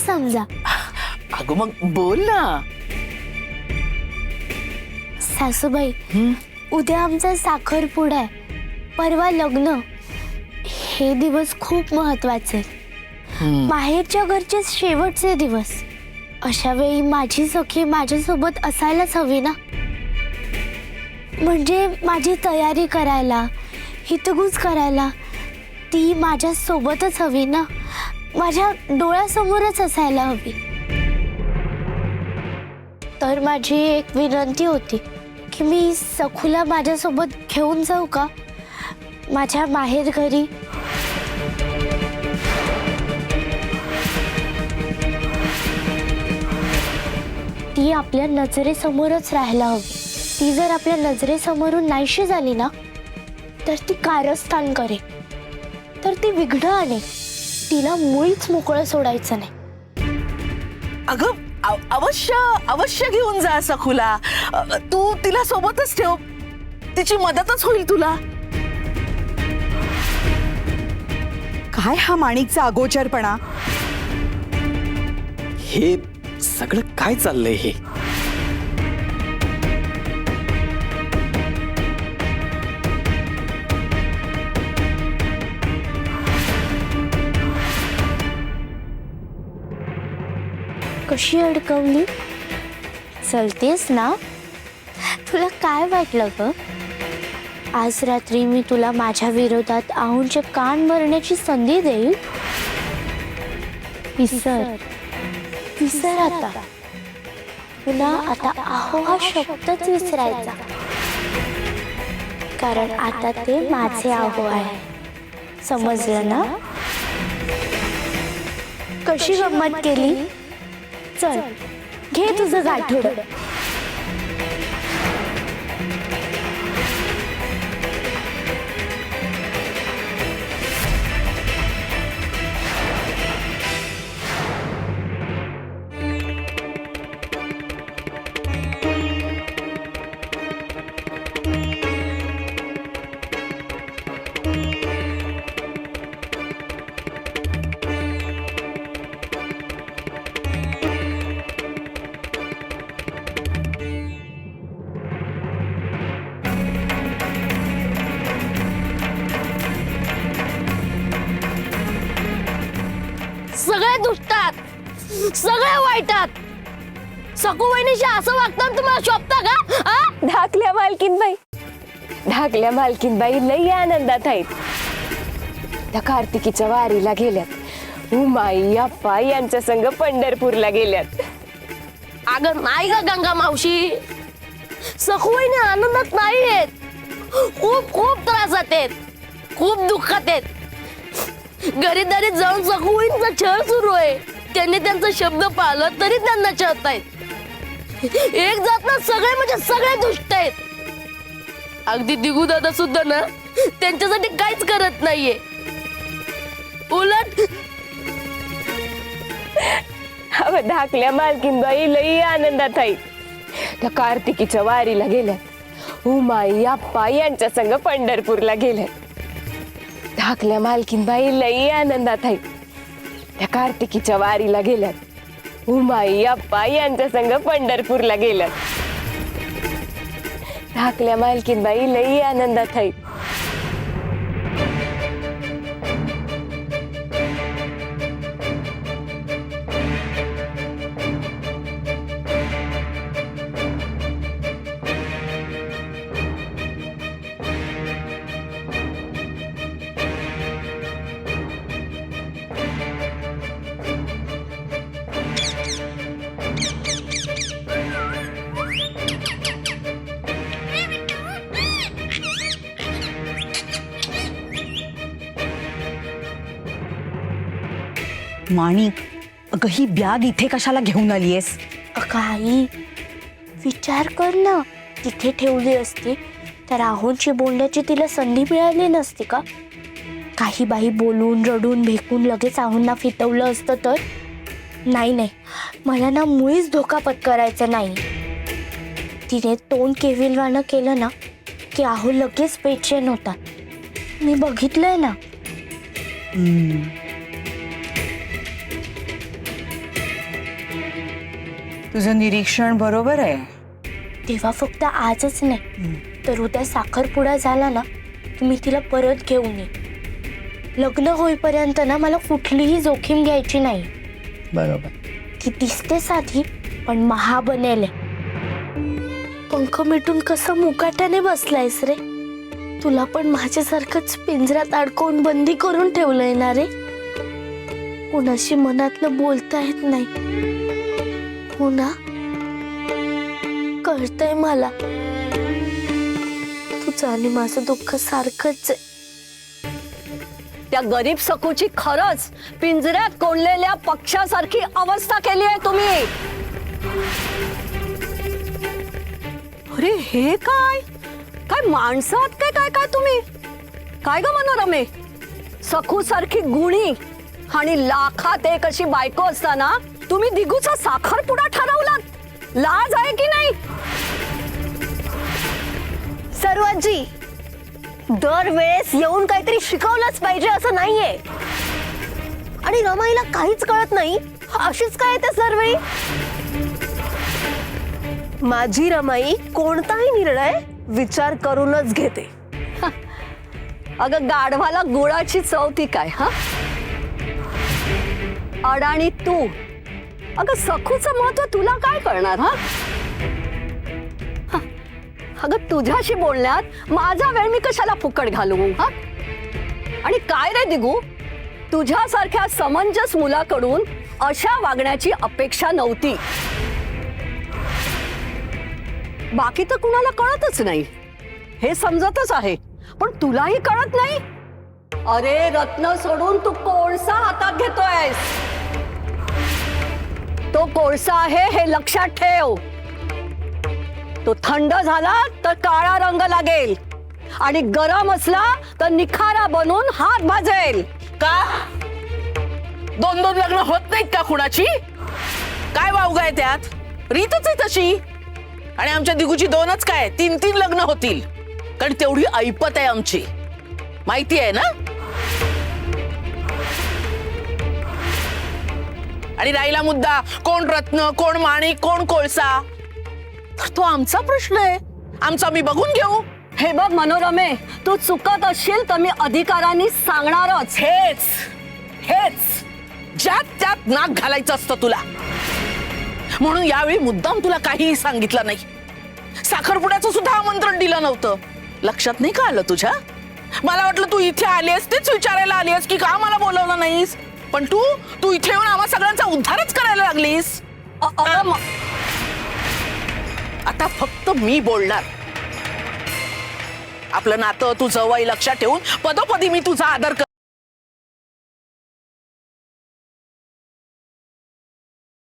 समजा. अगं मग बोल ना. सासूबाई, उद्या आमचा साखरपुडा आहे, परवा लग्न. हे दिवस खूप महत्वाचे, माहेरच्या घरचे शेवटचे दिवस. अशा वेळी माझी सखी माझ्यासोबत असायलाच हवी ना. म्हणजे माझी तयारी करायला, हितगुज करायला ती माझ्या सोबतच हवी ना, माझ्या डोळ्यासमोरच असायला हवी. तर माझी एक विनंती होती की मी सखूला माझ्यासोबत घेऊन जाऊ का माझ्या माहेर घरी. ती आपल्या नजरेसमोरच राहायला हवी. ती जर आपल्या नजरेसमोरून नाहीशी झाली ना तर ती कारस्थान करे, तर ती विघ्न आणे. तिला मुळीच मोकळं सोडायचं नाही. अगं अवश्य अवश्य घेऊन जा सखूला. तू तिला सोबतच ठेव, तिची मदतच होईल तुला. काय हा माणिकचा अगोचरपणा. हे सगळं काय चाललंय हे. कशी अडकवली. चलतेस ना. तुला काय वाटलं ग. आज रात्री मी तुला माझ्या विरोधात आहूंचे कान भरण्याची संधी देईल. विसर विसर आता. तुला आता आहो हा शब्दच विसरायचा, कारण आता ते माझे आहो आहे. समजलं ना. कशी गंमत केली. चल घे तुझं गाठोडं. सगळे दुष्टात, सगळे वाईटात. सकू वहिनीशी असं वागताना तुम्हाला शोभता का. धाकल्या मालकीनबाई, धाकल्या मालकीनबाई लई आनंदात आहेत. त्या कार्तिकीच्या वारीला गेल्यात. उमाई अप्पा यांच्या संग पंढरपूरला गेल्यात. अगं नाही ग गंगा मावशी, सकू वहिनी आनंदात नाही आहेत. खूप खूप त्रासात आहेत, खूप दुःखात आहेत. घरी जाऊन सखूईंचा छळ सुरू आहे. त्यांनी त्यांचा शब्द पाळला तरी त्यांना छळतायत. एक जात ना सगळे म्हणजे सगळे दुष्ट आहेत. अगदी दिगू दादा सुद्धा ना त्यांच्यासाठी काहीच करत नाहीये. उलट धाकल्या मालकीनबाई लई आनंदात आहेत. त्या कार्तिकीच्या वारीला गेल्यात. उमाई अप्पा यांच्या संग पंढरपूरला गेल्यात. धाकल्या मालकीनबाई लई आनंदात आहेत. त्या कार्तिकीच्या वारीला गेल्यात. उमाई अप्पा यांच्या संग पंढरपूरला गेल्यात. धाकल्या मालकीनबाई लई आनंदात आहेत. माणिक, अगं ही बॅग इथे कशाला घेऊन आलीयस. काही विचार कर ना. तिथे ठेवली असती तर आहूंची बोलण्याची तिला संधी मिळाली नसती का. काही बाई बोलून रडून भेकून लगेच आहूंना फितवलं असतं तर. नाही नाही, मला ना मुळीच धोका पत्करायचा नाही. तिने तोंड केविलवाणं केलं ना की आहू लगेच बेचैन होता. मी बघितलंय ना. तुझं निरीक्षण बरोबर आहे. तेव्हा फक्त आजच नाही तर उद्या साखरपुडा झाला ना की मी तिला परत घेऊन ये. लग्न होईपर्यंत ना मला कुठलीही जोखीम घ्यायची नाही. बरोबर. ती दिसते साधी पण महा बनेल. पंख मिटून कसं मुकाट्याने बसलायस रे. तुला पण माझ्यासारखंच पिंजऱ्यात अडकवून बंदी करून ठेवलंय ना रे. कोणाशी मनातलं बोलता येत नाही. हो ना, कळतंय मला. तुझं आणि माझं दुःख सारखंच आहे. त्या गरीब सकूची खरंच पिंजऱ्यात कोंडलेल्या पक्षासारखी अवस्था केली आहे तुम्ही. अरे हे काय काय माणसं आहात काय काय काय तुम्ही. काय ग मनोरमे, सखू सारखी गुणी आणि लाखात एक अशी बायको असताना तुम्ही दिगूचा साखरपुडा ठरवलात. लाज आहे की नाही. सर्वांची दरवेळेस येऊन काहीतरी शिकवलंच पाहिजे असं नाहीये. आणि रमाईला काहीच कळत नाही अशीच काय ते सर्वे. माझी रमाई कोणताही निर्णय विचार करूनच घेते. अगं गाढवाला गुळाची चव ती काय. हा अडाणी तू. अगं सखूचं महत्व तुला काय कळणार. हा अगं तुझ्याशी बोलण्यात माझा वेळ मी कशाला फुकट घालू. हा आणि काय रे दिगू, तुझ्यासारख्या समंजस मुलाकडून अशा वागण्याची अपेक्षा नव्हती. बाकी तर कुणाला कळतच नाही हे समजतच आहे, पण तुलाही कळत नाही. अरे रत्न सोडून तू कोळसा हातात घेतोयस. तो कोळसा आहे हे लक्षात ठेव. तो थंड झाला तर काळा रंग लागेल आणि गरम असला तर निखारा बनून हात भाजेल. का 2-2 लग्न होत नाहीत का कुणाची. काय वावगाय त्यात. रीतच आहे तशी. आणि आमच्या दिगूची 2च काय 3-3 लग्न होतील. कारण तेवढी ऐपत आहे आमची, माहिती आहे ना. आणि राहिला मुद्दा कोण रत्न कोण माणिक कोण कोळसा, तर तो आमचा प्रश्न आहे. आमचा मी बघून घेऊ. हे बघ मनोरमे, तू चुकत असशील तर मी अधिकारांनी सांगणारच. हेच हेच ज्यात त्यात नाक घालायचं असतं तुला. म्हणून यावेळी मुद्दाम तुला काहीही सांगितलं नाही. साखरपुड्याचं सुद्धा आमंत्रण दिलं नव्हतं. लक्षात नाही का आलं तुझ्या. मला वाटलं तू इथे आलीस तेच विचारायला आलीस की का मला बोलवलं नाहीस. पण तू इथे येऊन आम्हा सगळ्यांचा उद्धारच करायला लागलीस. आता फक्त मी बोलणार. आपलं नातं तू जवळ लक्षात ठेवून पदोपदी मी तुझा आदर कर.